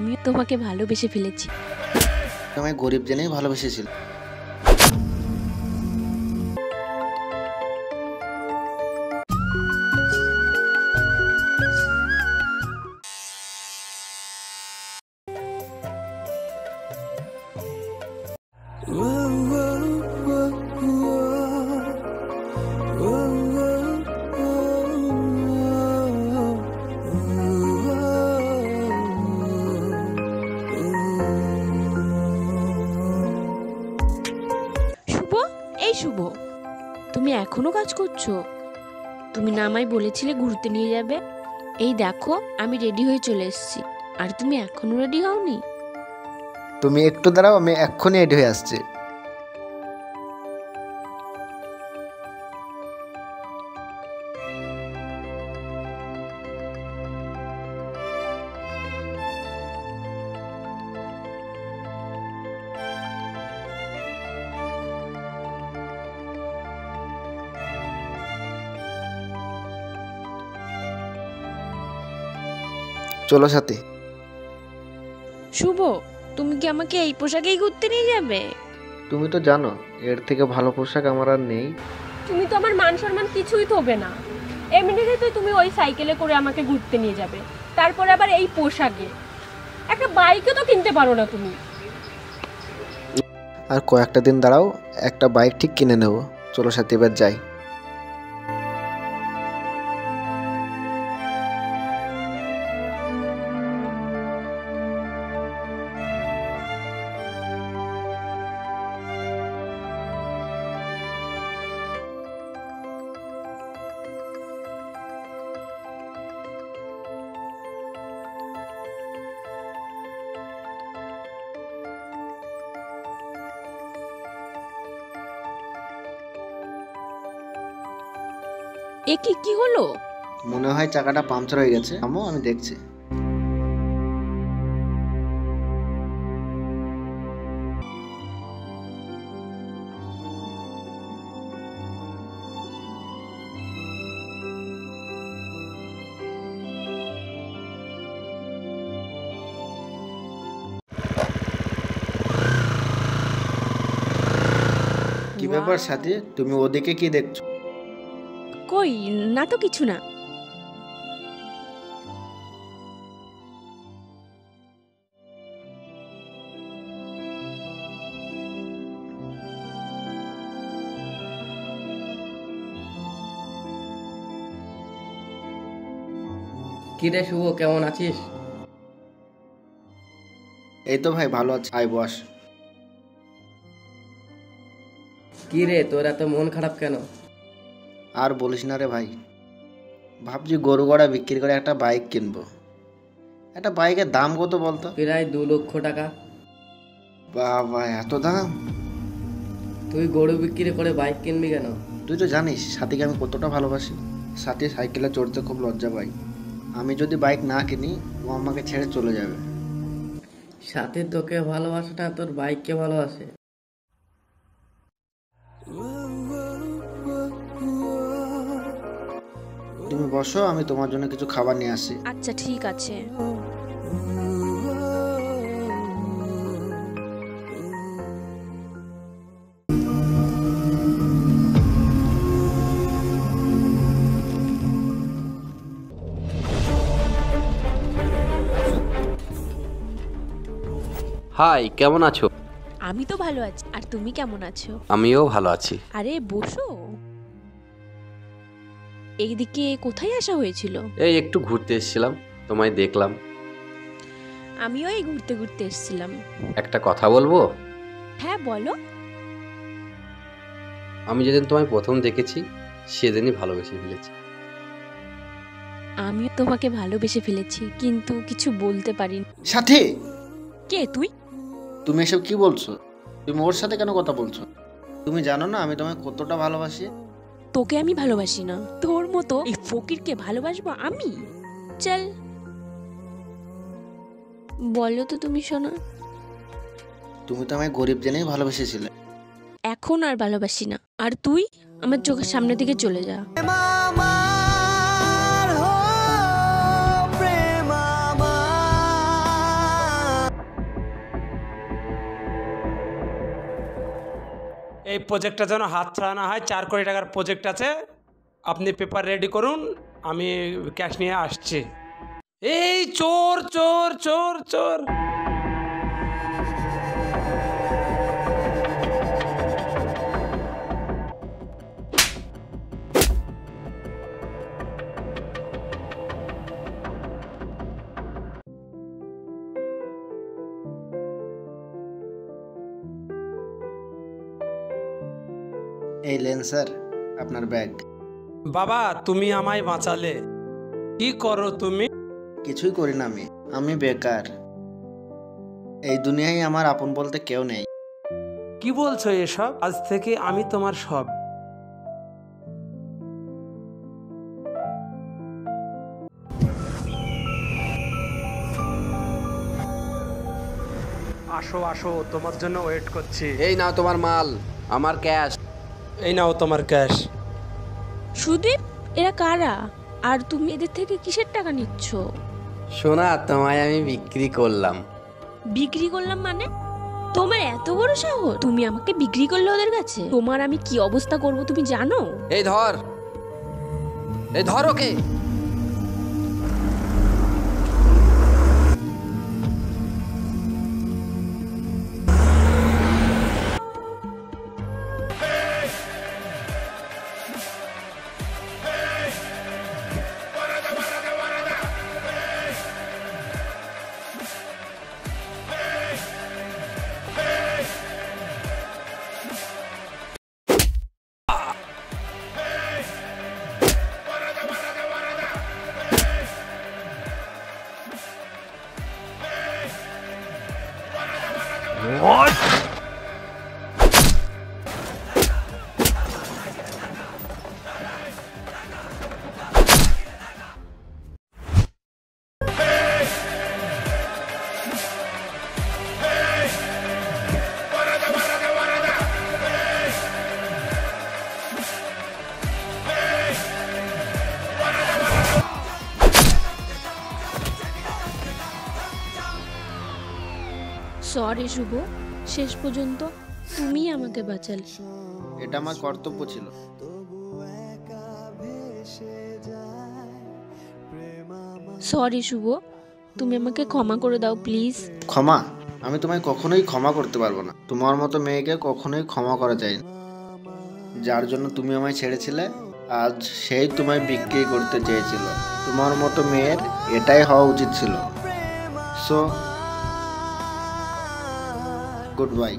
আমিও তোমাকে ভালোবেসে ফেলেছি। তোমায় গরিব জেনেই ভালোবেসেছিল। শুভ, তুমি এখনো কাজ করছো? তুমি না আমায় বলেছিলে ঘুরতে নিয়ে যাবে। এই দেখো আমি রেডি হয়ে চলে এসেছি, আর তুমি এখনো রেডি হওনি। তুমি একটু দাঁড়াও, আমি এক্ষুনি রেডি হয়ে আসছি। চলো সাথে। শুভ, তুমি কি আমাকে এই পোশাকেই ঘুরতে নিয়ে যাবে? তুমি তো জানো এর থেকে ভালো পোশাক আমার আর নেই। তুমি তো আমার মান সম্মান কিছুই থবে না। এমনিতেই তো তুমি ওই সাইকেলে করে আমাকে ঘুরতে নিয়ে যাবে, তারপরে আবার এই পোশাকে। একটা বাইকও তো কিনতে পারো না তুমি। আর কয়েকটা দিন দাঁড়াও, একটা বাইক ঠিক কিনে নেব। চলো সাথে এবার যাই। এ কি হলো? মনে হয় চাকাটা পাংচার হয়ে গেছে। আমি দেখছি। কি ব্যাপার সাথী, তুমি ওদিকে কি দেখছো? কই না তো, কিছু না। কি রে শুভ, কেমন আছিস? এই তো ভাই ভালো আছি, আয় বস। কি রে তোর এত মন খারাপ কেন? আর বলিস না রে ভাই, ভাবছি গরু গড়া বিক্রি করে একটা বাইক কিনবো। একটা বাইকের দাম কত বলতো? প্রায় 2 লক্ষ টাকা। বাবা, এত দাম! তুই গরু বিক্রি করে বাইক কিনবি কেন? তুই তো জানিস সাথীকে আমি কতটা ভালোবাসি। সাথী সাইকেলে চড়তে খুব লজ্জা পাই। আমি যদি বাইক না কিনি ও আমাকে ছেড়ে চলে যাবে। সাথে তোকে ভালোবাসে না, তোর বাইককে ভালোবাসে। তুমি বসো, আমি তোমার জন্য কিছু খাবার নিয়ে আসি। আচ্ছা ঠিক আছে। হাই, কেমন আছো? আমি তো ভালো আছি, আর তুমি কেমন আছো? আমিও ভালো আছি। আরে বসো। এইদিকে কোথায় আসা হয়েছিল? এই একটু ঘুরতে এসেছিলাম, তোমায় দেখলাম। আমিও এই ঘুরতে ঘুরতে এসেছিলাম। একটা কথা বলবো? হ্যাঁ বলো। আমি যেদিন তোমায় প্রথম দেখেছি সেদিনই ভালোবেসে ফেলেছি। আমিও তোমাকে ভালোবেসে ফেলেছি, কিন্তু কিছু বলতে পারিনি। সাথী, কে তুই? তুমি এসব কি বলছো? তুমি ওর সাথে কেন কথা বলছো? তুমি জানো না আমি তোমায় কতটা ভালোবাসি। তোকে আমি ভালোবাসি না, তোর মতো এই ফকিরকে ভালোবাসবো আমি? চল বলো তো তুমি শোনা। তুমি তো আমায় গরিব জেনেই ভালোবেসেছিলে। এখন আর ভালোবাসি না, আর তুই আমার চোখের সামনে থেকে চলে যা। প্রজেক্টটা যেন হাত ছাড়া না হয়। 4 কোটি টাকার প্রজেক্ট আছে, আপনি পেপার রেডি করুন, আমি ক্যাশ নিয়ে আসছি। এই চোর চোর চোর চোর! এই লেন স্যার আপনার ব্যাগ। বাবা, তুমি আমায় বাঁচালে। কি করো তুমি? কিছুই করি না আমি বেকার। এই দুনিয়ায় আমার আপন বলতে কেউ নেই। কি বলছো এসব? আজ থেকে আমি তোমার সব। আসো আসো, তোমার জন্য ওয়েট করছি। এই নাও তোমার মাল, আমার ক্যাশ। এই নাও তোমার ক্যাশ। সুদীপ, এরা কারা? আর তুমি এদের থেকে কিসের টাকা নিচ্ছ? সোনা, তোমায় আমি বিক্রি করলাম। বিক্রি করলাম মানে? তোমার এত বড় সাহস, তুমি আমাকে বিক্রি করলে ওদের কাছে? তোমার আমি কি অবস্থা করব তুমি জানো? এই ধর, এই ধর ওকে। সরি শুভ, শেষ পর্যন্ত তুমিই আমাকে বাঁচালে। এটা আমার কর্তব্য ছিল। সরি শুভ, তুমি আমাকে ক্ষমা করে দাও প্লিজ। ক্ষমা? আমি তোমায় কখনোই ক্ষমা করতে পারবো না। তোমার মতো মেয়েকে কখনোই ক্ষমা করা যায় না। যার জন্য তুমি আমায় ছেড়েছিলে, আজ সেই তোমায় বিক্রি করতে চেয়েছিল। তোমার মতো মেয়ের এটাই হওয়া উচিত ছিল। So good bye.